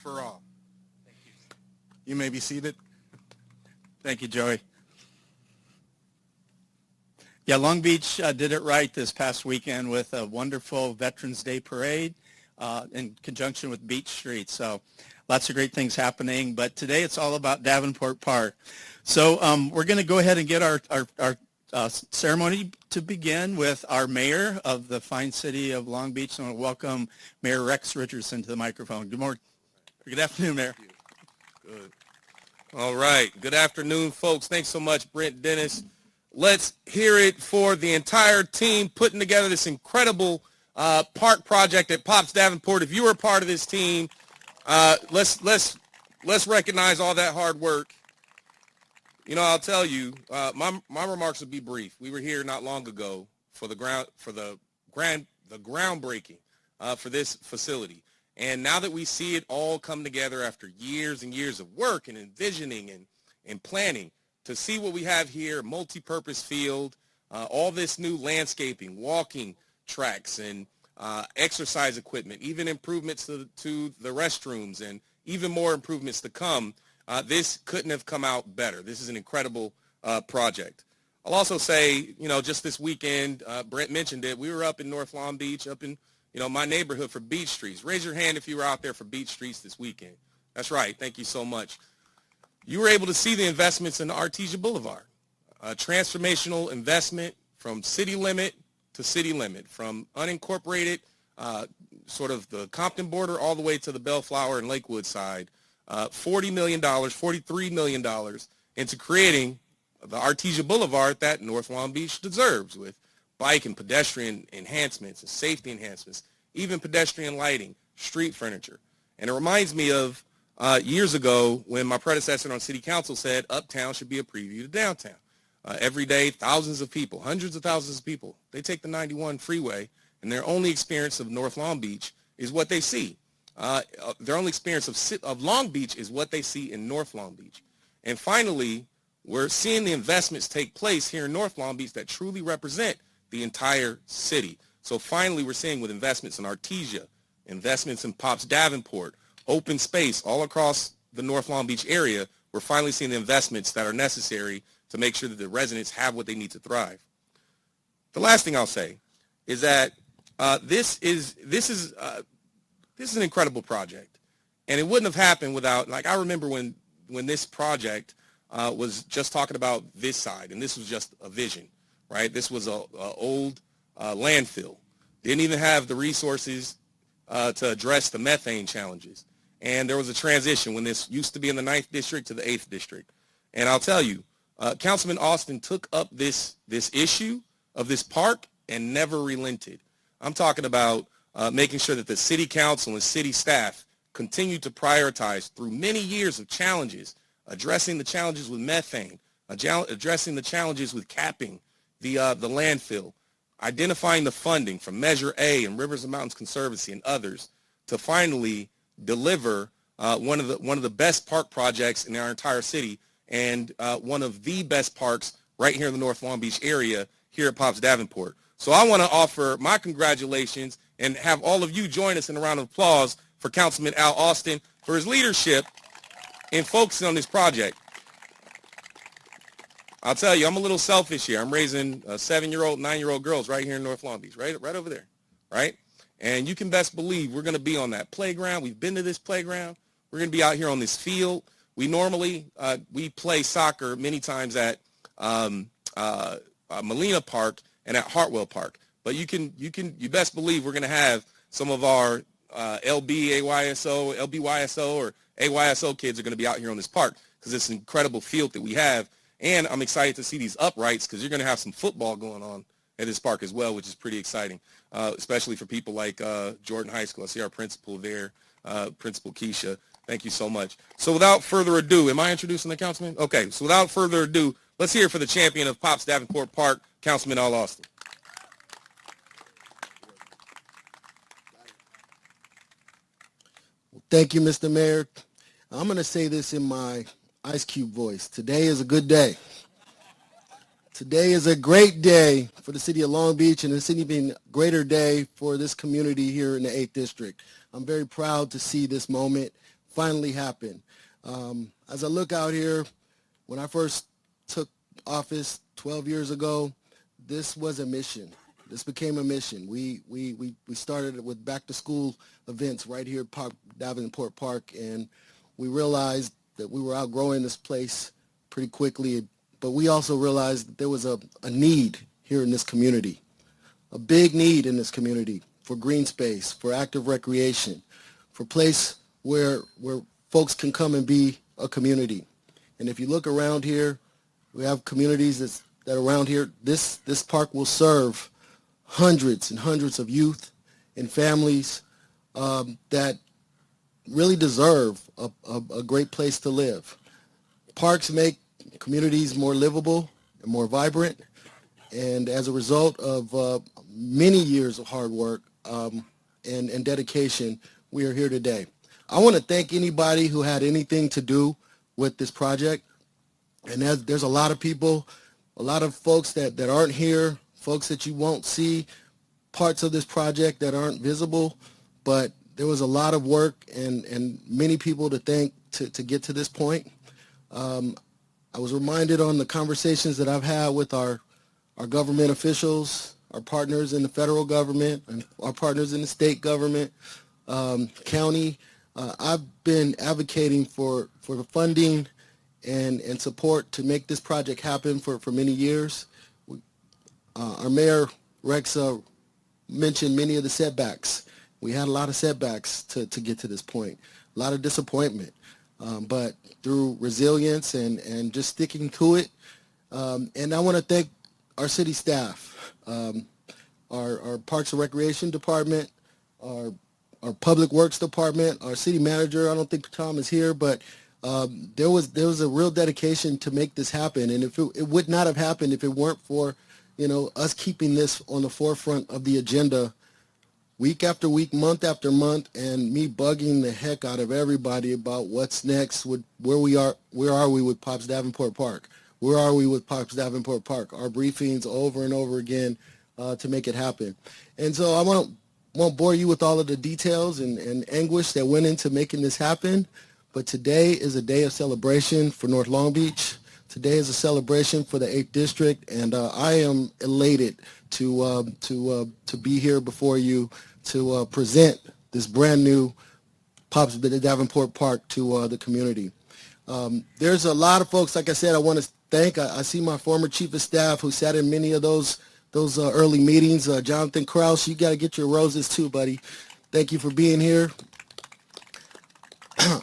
For all. You may be seated. Thank you, Joey. Yeah, Long Beach did it right this past weekend with a wonderful Veterans Day parade in conjunction with Beach Street. So lots of great things happening. But today it's all about Davenport Park. So we're going to go ahead and get our ceremony to begin with our mayor of the fine city of Long Beach. So I want to welcome Mayor Rex Richardson to the microphone. Good morning. Good afternoon, Mayor. Good. All right. Good afternoon, folks. Thanks so much, Brent Dennis. Let's hear it for the entire team putting together this incredible park project at Pops Davenport. If you were a part of this team, let's recognize all that hard work. You know, I'll tell you, my remarks will be brief. We were here not long ago for the groundbreaking for this facility. And now that we see it all come together after years and years of work and envisioning and planning, to see what we have here, multi-purpose field, all this new landscaping, walking tracks, and exercise equipment, even improvements to the restrooms, and even more improvements to come, this couldn't have come out better. This is an incredible project. I'll also say, you know, just this weekend, Brent mentioned it, we were up in North Long Beach, up in my neighborhood for Beach Streets. Raise your hand if you were out there for Beach Streets this weekend. That's right. Thank you so much. You were able to see the investments in the Artesia Boulevard, a transformational investment from city limit to city limit, from unincorporated, sort of the Compton border all the way to the Bellflower and Lakewood side, $40 million, $43 million into creating the Artesia Boulevard that North Long Beach deserves, with bike and pedestrian enhancements and safety enhancements, even pedestrian lighting, street furniture. And it reminds me of years ago when my predecessor on city council said uptown should be a preview to downtown. Every day, thousands of people, hundreds of thousands of people, they take the 91 freeway, and their only experience of North Long Beach is what they see. Their only experience of Long Beach is what they see in North Long Beach. And finally, we're seeing the investments take place here in North Long Beach that truly represent the entire city. So finally, we're seeing with investments in Artesia, investments in Pops Davenport, open space all across the North Long Beach area, we're finally seeing the investments that are necessary to make sure that the residents have what they need to thrive. The last thing I'll say is that this is an incredible project, and it wouldn't have happened without, like, I remember when this project was just talking about this side, and this was just a vision, right? This was a old landfill. Didn't even have the resources to address the methane challenges. And there was a transition when this used to be in the 9th district to the 8th district. And I'll tell you, Councilman Austin took up this issue of this park and never relented. I'm talking about making sure that the city council and city staff continue to prioritize through many years of challenges, addressing the challenges with methane, addressing the challenges with capping the landfill, identifying the funding from Measure A and Rivers and Mountains Conservancy and others to finally deliver one of the best park projects in our entire city, and one of the best parks right here in the North Long Beach area here at Pops Davenport. So I want to offer my congratulations and have all of you join us in a round of applause for Councilman Al Austin for his leadership in focusing on this project. I'll tell you, I'm a little selfish here. I'm raising 7-year-old, 9-year-old girls right here in North Long Beach, right over there, right? And you can best believe we're going to be on that playground. We've been to this playground. We're going to be out here on this field. We normally, we play soccer many times at Molina Park and at Hartwell Park. But you best believe we're going to have some of our LBYSO or AYSO kids are going to be out here on this park because it's an incredible field that we have. And I'm excited to see these uprights because you're going to have some football going on at this park as well, which is pretty exciting, especially for people like Jordan High School. I see our principal there, Principal Keisha. Thank you so much. So without further ado, am I introducing the councilman? Okay, so without further ado, let's hear it for the champion of Pops Davenport Park, Councilman Al Austin. Thank you, Mr. Mayor. I'm going to say this in my Ice Cube voice. Today is a good day. Today is a great day for the city of Long Beach, and it's an even greater day for this community here in the 8th District. I'm very proud to see this moment finally happen. As I look out here, when I first took office 12 years ago, this was a mission. This became a mission. We started with back-to-school events right here at Davenport Park, and we realized that we were outgrowing this place pretty quickly, but we also realized that there was a need here in this community, a big need in this community for green space, for active recreation, for a place where folks can come and be a community. And if you look around here, we have communities that are around here. This park will serve hundreds and hundreds of youth and families that really deserve a great place to live. Parks make communities more livable and more vibrant, and as a result of many years of hard work and dedication, we are here today. I want to thank anybody who had anything to do with this project, and there's a lot of people, a lot of folks that aren't here, folks that you won't see, parts of this project that aren't visible, but there was a lot of work and many people to thank to get to this point. I was reminded on the conversations that I've had with our government officials, our partners in the federal government, and our partners in the state government, county. I've been advocating for the funding and support to make this project happen for many years. Our mayor, Rex, mentioned many of the setbacks. We had a lot of setbacks to get to this point, a lot of disappointment. But through resilience and just sticking to it, and I want to thank our city staff, our Parks and Recreation Department, our Public Works Department, our city manager. I don't think Tom is here, but there was a real dedication to make this happen, and if it would not have happened if it weren't for us keeping this on the forefront of the agenda week after week, month after month, and me bugging the heck out of everybody about what's next, where are we with Pops Davenport Park? Where are we with Pops Davenport Park? Our briefings over and over again to make it happen. And so I won't bore you with all of the details and anguish that went into making this happen, but today is a day of celebration for North Long Beach. Today is a celebration for the 8th District, and I am elated to be here before you to present this brand new Pops Davenport Park to the community. There's a lot of folks, like I said, I want to thank. I see my former chief of staff who sat in many of those early meetings. Jonathan Krause, you got to get your roses too, buddy. Thank you for being here.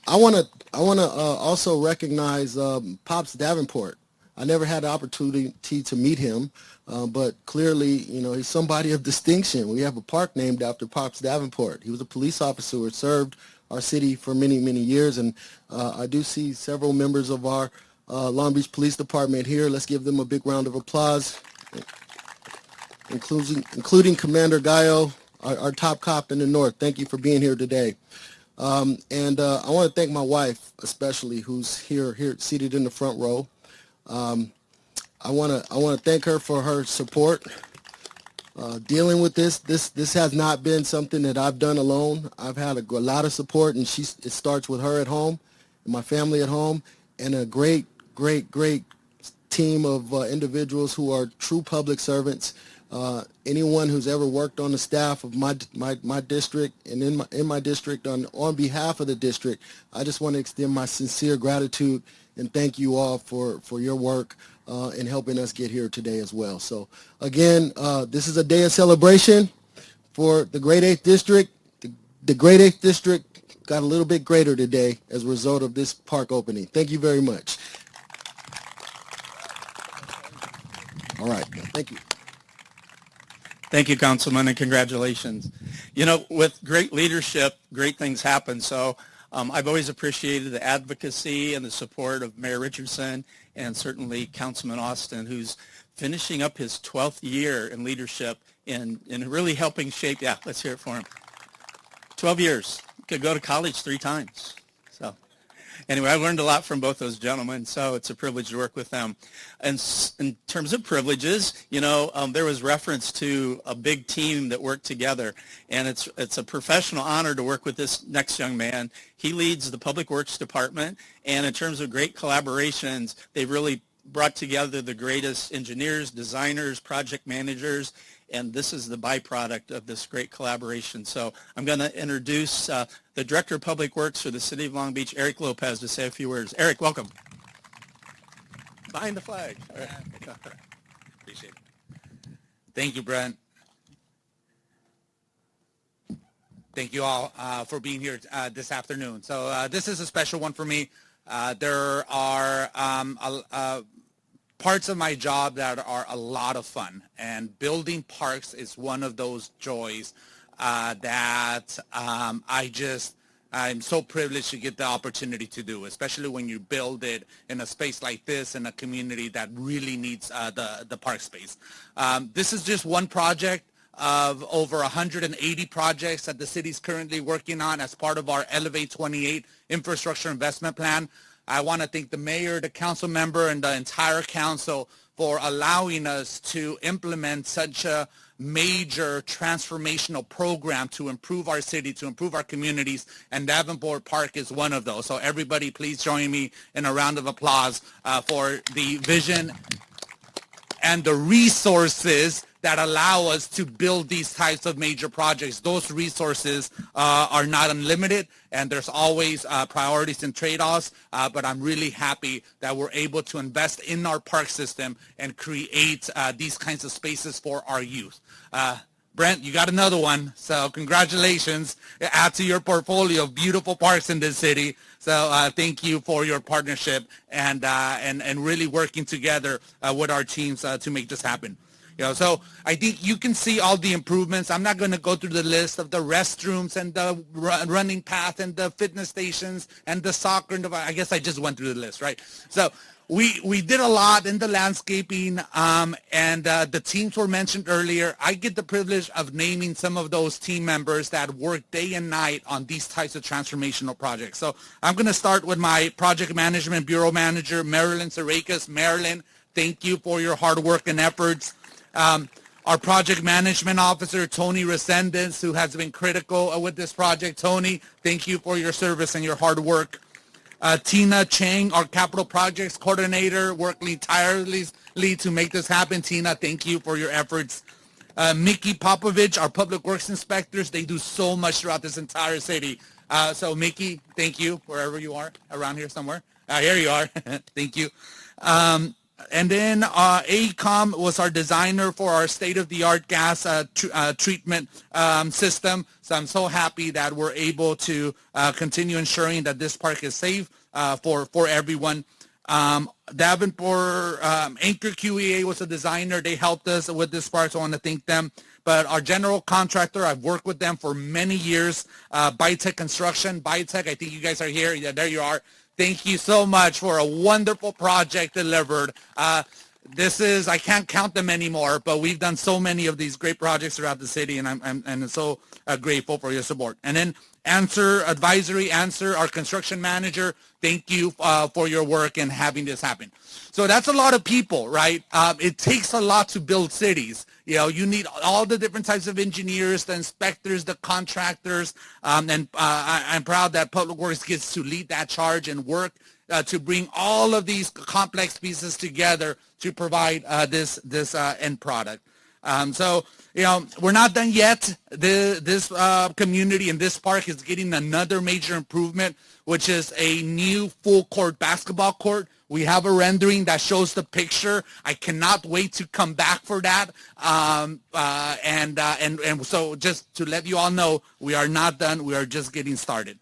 I want to also recognize Pops Davenport. I never had the opportunity to meet him, but clearly, he's somebody of distinction. We have a park named after Pops Davenport. He was a police officer who served our city for many, many years, and I do see several members of our Long Beach Police Department here. Let's give them a big round of applause, including Commander Gallo, our top cop in the North. Thank you for being here today. And I want to thank my wife, especially, who's here seated in the front row. I want to thank her for her support. Dealing with this has not been something that I've done alone. I've had a lot of support, and it starts with her at home, and my family at home, and a great team of individuals who are true public servants. Anyone who's ever worked on the staff of my district and in my district on behalf of the district, I just want to extend my sincere gratitude and thank you all for your work in helping us get here today as well. So again, this is a day of celebration for the Great 8th District. The Great 8th District got a little bit greater today as a result of this park opening. Thank you very much. All right, thank you. Thank you, Councilman, and congratulations. With great leadership, great things happen. So I've always appreciated the advocacy and the support of Mayor Richardson and certainly Councilman Austin, who's finishing up his 12th year in leadership in really helping shape. Yeah, let's hear it for him. 12 years. Could go to college 3 times. So Anyway, I learned a lot from both those gentlemen, so it's a privilege to work with them. And in terms of privileges, there was reference to a big team that worked together, and it's a professional honor to work with this next young man. He leads the Public Works Department, and in terms of great collaborations, they've really brought together the greatest engineers, designers, project managers, and this is the byproduct of this great collaboration. So I'm going to introduce the Director of Public Works for the City of Long Beach, Eric Lopez, to say a few words. Eric, welcome. Behind the flag. All right. Appreciate it. Thank you, Brent. Thank you all for being here this afternoon. So this is a special one for me. There are parts of my job that are a lot of fun, and building parks is one of those joys that I'm so privileged to get the opportunity to do, especially when you build it in a space like this in a community that really needs the park space. This is just one project of over 180 projects that the city's currently working on as part of our Elevate 28 infrastructure investment plan. I want to thank the mayor, the council member, and the entire council for allowing us to implement such a major transformational program to improve our city, to improve our communities, and Davenport Park is one of those. So everybody, please join me in a round of applause for the vision and the resources that allow us to build these types of major projects. Those resources are not unlimited, and there's always priorities and trade-offs, but I'm really happy that we're able to invest in our park system and create these kinds of spaces for our youth. Brent, you got another one, so congratulations. Add to your portfolio of beautiful parks in this city. So thank you for your partnership and really working together with our teams to make this happen. So I think you can see all the improvements. I'm not going to go through the list of the restrooms and the running path and the fitness stations and the soccer. And I guess I just went through the list, right? So we did a lot in the landscaping, and the teams were mentioned earlier. I get the privilege of naming some of those team members that work day and night on these types of transformational projects. So I'm going to start with my project management bureau manager, Marilyn Sarakas. Marilyn, thank you for your hard work and efforts. Our project management officer, Tony Resendez, who has been critical with this project. Tony, thank you for your service and your hard work. Tina Chang, our capital projects coordinator, working tirelessly to make this happen. Tina, thank you for your efforts. Mickey Popovich, our public works inspectors, they do so much throughout this entire city. So Mickey, thank you, wherever you are, around here somewhere. Here you are. Thank you. And then AECOM was our designer for our state-of-the-art gas treatment system. So I'm so happy that we're able to continue ensuring that this park is safe for everyone. Davenport Anchor QEA was a designer. They helped us with this park, so I want to thank them. But our general contractor, I've worked with them for many years, Bytech Construction. Bytech, I think you guys are here. Yeah, there you are. Thank you so much for a wonderful project delivered. I can't count them anymore, but we've done so many of these great projects throughout the city, and I'm so grateful for your support. And then Answer, our construction manager, thank you for your work and having this happen. So that's a lot of people, right? It takes a lot to build cities. You need all the different types of engineers, the inspectors, the contractors, and I'm proud that Public Works gets to lead that charge and work to bring all of these complex pieces together to provide this end product. So we're not done yet. This community and this park is getting another major improvement, which is a new full court basketball court. We have a rendering that shows the picture. I cannot wait to come back for that. And so just to let you all know, we are not done. We are just getting started.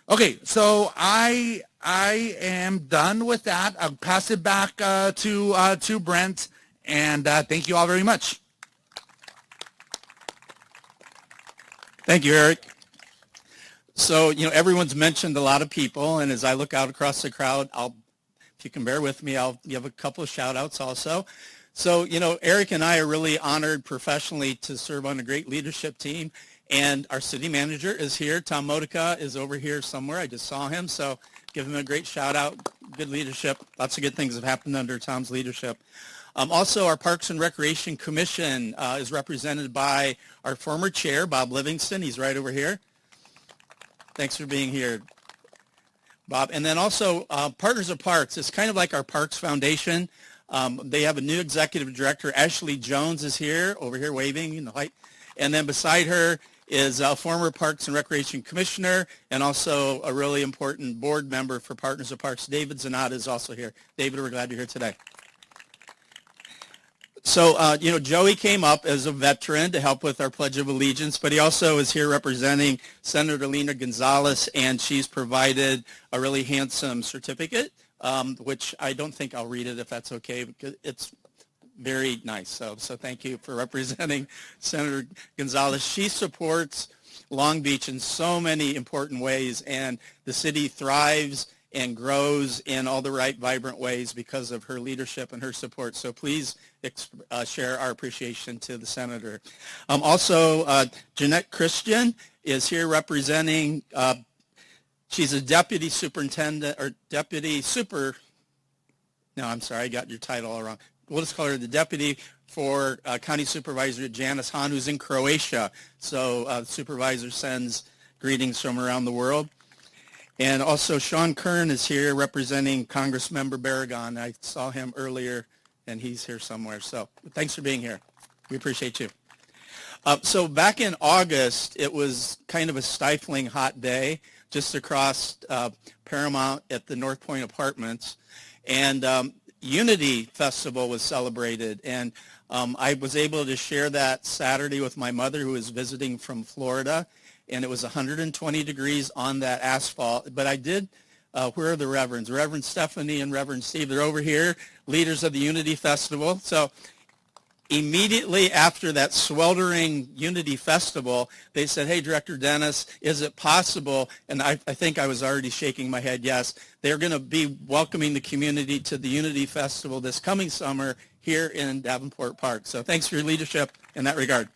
Okay, so I am done with that. I'll pass it back to Brent, and thank you all very much. Thank you, Eric. So, everyone's mentioned a lot of people, and as I look out across the crowd, if you can bear with me, I'll give a couple of shout outs also. So, Eric and I are really honored professionally to serve on a great leadership team. And our city manager is here. Tom Modica is over here somewhere. I just saw him, so give him a great shout out. Good leadership. Lots of good things have happened under Tom's leadership. Also, our Parks and Recreation Commission is represented by our former chair, Bob Livingston. He's right over here. Thanks for being here, Bob. And then also, Partners of Parks. It's kind of like our Parks Foundation. They have a new executive director. Ashley Jones is here, over here waving in the light. And then beside her is a former Parks and Recreation Commissioner and also a really important board member for Partners of Parks. David Zanata is also here. David, we're glad you're here today. So, Joey came up as a veteran to help with our Pledge of Allegiance, but he also is here representing Senator Lena Gonzalez, and she's provided a really handsome certificate, which I don't think I'll read it if that's okay, because it's very nice. So thank you for representing Senator Gonzalez. She supports Long Beach in so many important ways, and the city thrives and grows in all the right, vibrant ways because of her leadership and her support. So please share our appreciation to the senator. Also, Jeanette Christian is here representing, she's a deputy superintendent, or no, I'm sorry, I got your title all wrong. We'll just call her the deputy for County Supervisor Janice Hahn, who's in Croatia. So the supervisor sends greetings from around the world. And also Sean Kern is here representing Congressmember Barragan. I saw him earlier, and he's here somewhere. So thanks for being here. We appreciate you. So back in August, it was kind of a stifling hot day just across Paramount at the North Point Apartments. And Unity Festival was celebrated. And I was able to share that Saturday with my mother, who was visiting from Florida. And it was 120 degrees on that asphalt. But I did, where are the reverends? Reverend Stephanie and Reverend Steve, they're over here, leaders of the Unity Festival. So immediately after that sweltering Unity Festival, they said, hey, Director Dennis, is it possible? And I think I was already shaking my head, yes. They're going to be welcoming the community to the Unity Festival this coming summer here in Davenport Park. So thanks for your leadership in that regard.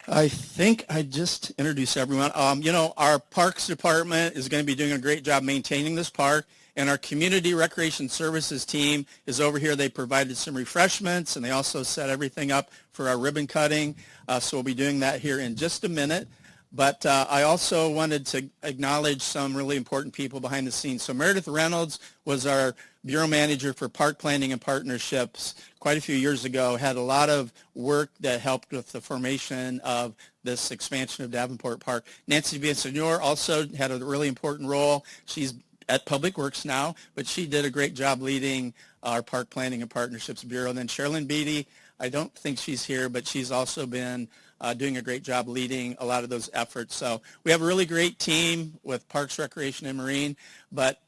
I think I just introduced everyone. Our Parks Department is going to be doing a great job maintaining this park, and our Community Recreation Services team is over here. They provided some refreshments, and they also set everything up for our ribbon cutting, so we'll be doing that here in just a minute. But I also wanted to acknowledge some really important people behind the scenes. So Meredith Reynolds was our Bureau Manager for Park Planning and Partnerships quite a few years ago, had a lot of work that helped with the formation of this expansion of Davenport Park. Nancy Villasenor also had a really important role. She's at Public Works now, but she did a great job leading our Park Planning and Partnerships Bureau. And then Sherilyn Beatty, I don't think she's here, but she's also been doing a great job leading a lot of those efforts. So we have a really great team with Parks, Recreation, and Marine. But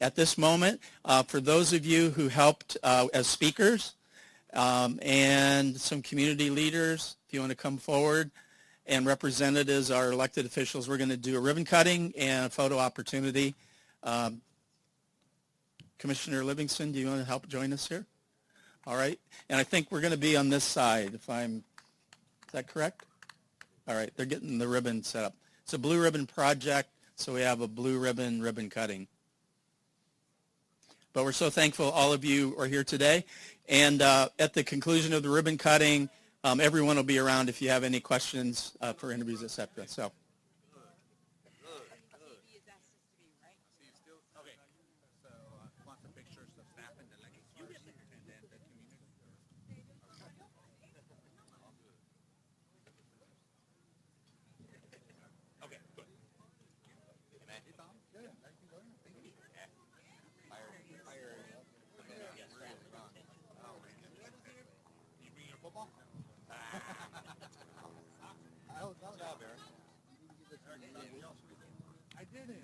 at this moment, for those of you who helped as speakers and some community leaders, if you want to come forward, and representatives, our elected officials, we're going to do a ribbon cutting and a photo opportunity. Commissioner Livingston, do you want to help join us here? All right. And I think we're going to be on this side, is that correct? All right. They're getting the ribbon set up. It's a blue ribbon project, so we have a blue ribbon cutting. But we're so thankful all of you are here today. And at the conclusion of the ribbon cutting, everyone will be around if you have any questions for interviews, et cetera. So. I didn't.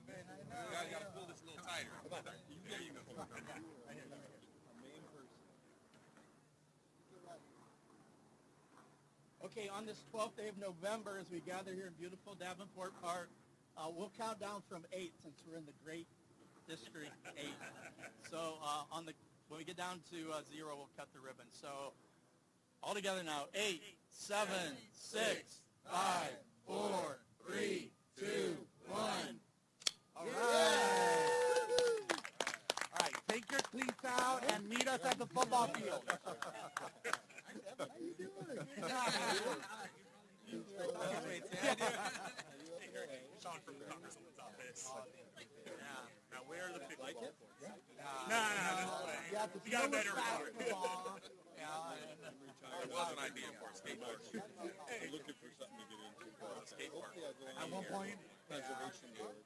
Man, I know. You gotta pull this a little tighter. There you go. Okay, on this 12th day of November, as we gather here in beautiful Davenport Park, we'll count down from 8 since we're in the Great District 8. So when we get down to 0, we'll cut the ribbon. So All together now. 8, 7, 6, 5, 4, 3, 2, 1. All right. All right. Take your cleats out and meet us at the football field. Sean from the Congressman's office. Now where are the pickleball courts? No, you got a better report. There was an idea for a skate park. We're looking for something to get into. Skate park. At one point, Conservation board.